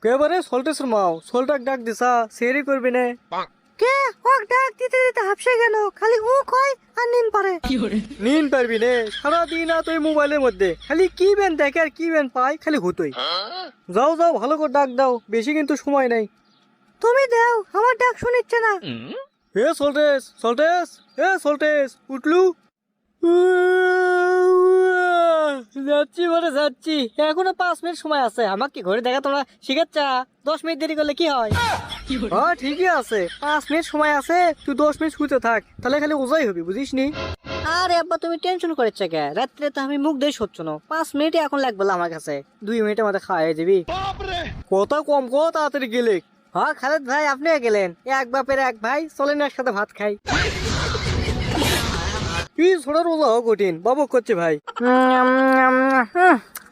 কেবারে সল্টের মাও সল্টাক ডাক দিছা সেরি করবি নে কে ওক ডাক দিতে দিতে হাফসে গেল, খালি ও কয় আর নিন পারে। নিন পারবি নে সারাদিন তুই মোবাইলের মধ্যে খালি কি বেন দেখে আর কি বেন পাই খালি হুতোই। যাও যাও ভালো করে ডাক দাও, বেশি কিন্তু সময় নাই। তুমি দাও, আমার ডাক শুনিচ্ছে না। এ সল্টেস সল্টেস, এ সল্টেস উঠলু? যাচ্ছি মানে যাচ্ছি, এখনো 5 মিনিট সময় আছে। আমাকে কি ঘরে দেখা তোমরা শিখাচ্ছা? 10 মিনিট দেরি করলে কি হয়? হ্যাঁ ঠিকই আছে, 5 মিনিট সময় আছে, তুই 10 মিনিট শুতে থাক, তাহলে খালি ওজাই হবি, বুঝিস নি? আরে আব্বা তুমি টেনশন করেছে কে? রাত্রে তো আমি মুখ দিয়ে সচ্ছ না, 5 মিনিট এখন লাগবে আমার কাছে। 2 মিনিটের মধ্যে খাওয়াই দিবি। কথা কম কো, তাড়াতাড়ি গেলে। হ্যাঁ খালেদ ভাই আপনিও গেলেন, এক বাপের এক ভাই, চলেন একসাথে ভাত খাই। কি ছোড়া রোজা হোক কঠিন বাবু করছে ভাই।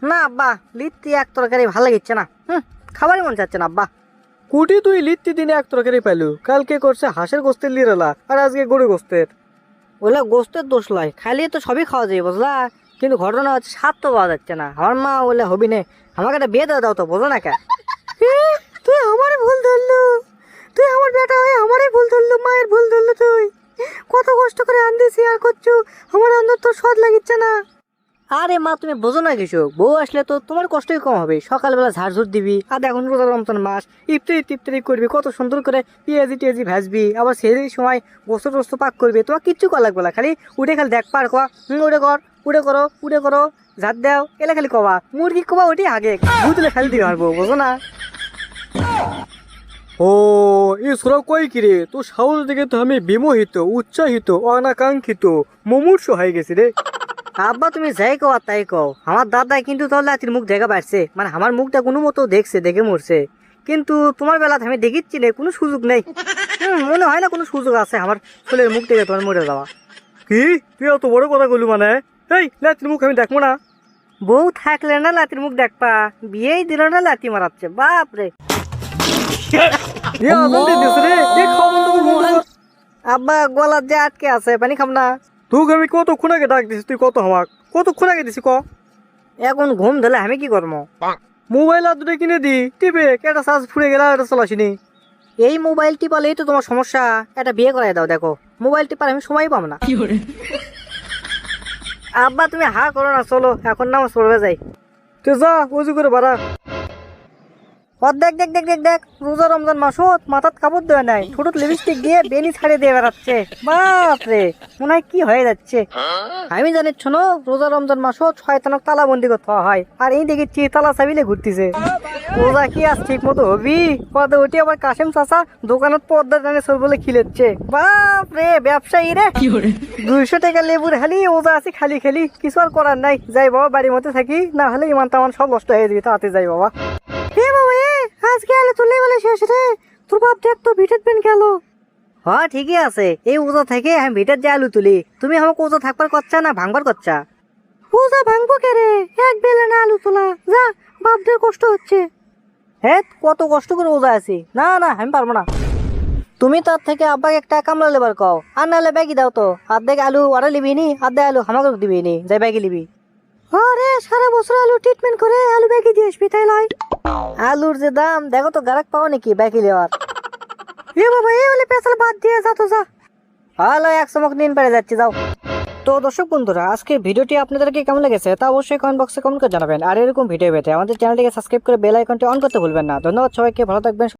না আব্বা, লিত্তি এক তরকারি ভালো লাগছে না, খাবারই মন চাচ্ছে না আব্বা। কুটি তুই লিত্তি দিনে এক তরকারি পাইলু, কালকে করছে হাঁসের গোস্তের লিরালা, আর আজকে গরু গোস্তের। ওগুলা গোস্তের দোষ লয়, খাইলে তো সবই খাওয়া যায় বুঝলা, কিন্তু ঘটনা হচ্ছে স্বাদ তো পাওয়া যাচ্ছে না। আমার মা বলে হবি নে, আমাকে একটা বিয়ে দেওয়া দাও তো, বোঝো না কে? তুই আমারই ভুল ধরলু, তুই আমার বেটা হয়ে আমারই ভুল ধরলু, মায়ের ভুল ধরলু। তুই কত কষ্ট করে আনতেছি আর করছু, আমার অন্তর তোর স্বাদ লাগিচ্ছে না। আরে মা তুমি বোঝো না কিছু, বউ আসলে তো তোমার কষ্টই কম হবে। সকালবেলা ঝাড়ঝুড় দিবি, আর এখন রোজা রমজান মাস, ইফতারি টিফতারি করবি, কত সুন্দর করে পেঁয়াজি টিয়াজি ভাজবি, আবার সেই সময় গোস্ত টোস্ত পাক করবি। তোমার কিচ্ছু করা লাগবে না, খালি উঠে খালি দেখ পার কয়া, উঠে কর, উঠে করো, উঠে করো, ঝাড় দেও, এলা খালি কবা। মুরগি কবা ওটি আগে ভুতলে খালি দিয়ে পারবো, বোঝো না? ও এই ছোড়া কই কিরে, তোর সাহস দেখে তো আমি বিমোহিত, উচ্চাহিত, অনাকাঙ্ক্ষিত, মুমূর্ষ হয়ে গেছি রে। আব্বা তুমি যাই কও আর তাই কও, আমার দাদাই কিন্তু তাহলে আতির মুখ দেখা পারছে, মানে আমার মুখটা কোনো মতো দেখছে, দেখে মরছে। কিন্তু তোমার বেলাতে আমি দেখিচ্ছি না, কোনো সুযোগ নেই। মনে হয় না কোনো সুযোগ আছে আমার ছেলের মুখ দেখে তোমার মরে যাওয়া। কি তুই অত বড় কথা বললু? মানে এই লাতির মুখ আমি দেখবো না? বউ থাকলে না লাতির মুখ দেখবা, বিয়েই দিল না লাতি মারাচ্ছে, বাপ রে। আব্বা গলার যে আটকে আছে, পানি খাম না? তোকে আমি কতক্ষণ আগে ডাক দিছি, তুই কত আমাক কতক্ষণ আগে দিছি ক? এখন ঘুম ধরলে আমি কি করবো? মোবাইল আর দুটো কিনে দি, টিপে একটা চার্জ ফুরে গেলে এটা চলাসিনি। এই মোবাইল টিপালেই তো তোমার সমস্যা, একটা বিয়ে করাই দাও। দেখো মোবাইল টিপার আমি সময় পাবো না। আব্বা তুমি হা করো না, চলো এখন নামাজ পড়বে যাই। তুই যা উজু করে বাড়া। দেখ দেখ দেখ দেখ দেখ, রোজা রমজান মাসত মাথাত কাপড় দেওয়া নাই, ছোট লিপস্টিক দিয়ে বেনি ছাড়িয়ে দিয়ে বেড়াচ্ছে, বাপ রে মনে হয় কি হয়ে যাচ্ছে। আমি জানিচ্ছ না, রোজা রমজান মাসত শয়তানক তালাবন্দি করতে হয়, আর এই দেখেছি তালা চাবিলে ঘুরতেছে। রোজা কি আজ ঠিক মতো হবি? পদে উঠে আবার কাশেম চাচা দোকানত পর্দা টানে সব বলে খিলেচ্ছে, বাপ রে ব্যবসায়ী রে। 200 টাকা লেবুর হালি ওজা আছে খালি খালি, কিছু আর করার নাই। যাই বাবা বাড়ির মধ্যে থাকি, না হলে ইমান তামান সব নষ্ট হয়ে যাবে। তাতে যাই বাবা। আজকে আলো তুলে বলে শেষ রে, তোর বাপ দেখ তো ভিটের পেন গেল। হ্যাঁ ঠিকই আছে, এই ওজা থেকে আমি ভিটের যে আলু তুলি, তুমি আমাকে ওজা থাকবার করছা না ভাঙবার করছা? ওজা ভাঙবো কে রে, এক বেলা না আলু তোলা, যা বাপদের কষ্ট হচ্ছে। হ্যাঁ কত কষ্ট করে ওজা আছি, না না আমি পারবো না। তুমি তার থেকে আব্বাকে একটা কামলা লেবার কও, আর নাহলে ব্যাগি দাও তো, আর্ধেক আলু ওরা লিবি নি, আর্ধেক আলু আমাকে দিবি নি, যাই ব্যাগি লিবি। আরে সারা বছর আলু ট্রিটমেন্ট করে আলু ব্যাগি দিয়ে আসবি, তাই লয়? আলুর যে দাম দেখো তো, গারাক পাও নাকি ব্যাগি লেওয়ার? এ বাবা এই বলে পেছাল বাদ দিয়ে যা তো যা। হ্যালো এক চমক নিন পেরে যাচ্ছি, যাও। তো দর্শক বন্ধুরা, আজকে ভিডিওটি আপনাদেরকে কেমন লেগেছে তা অবশ্যই কমেন্ট বক্সে কমেন্ট করে জানাবেন। আর এরকম ভিডিও পেতে আমাদের চ্যানেলটিকে সাবস্ক্রাইব করে বেল আইকনটি অন করতে ভুলবেন না। ধন্যবাদ সবাইকে, ভালো থাকবেন।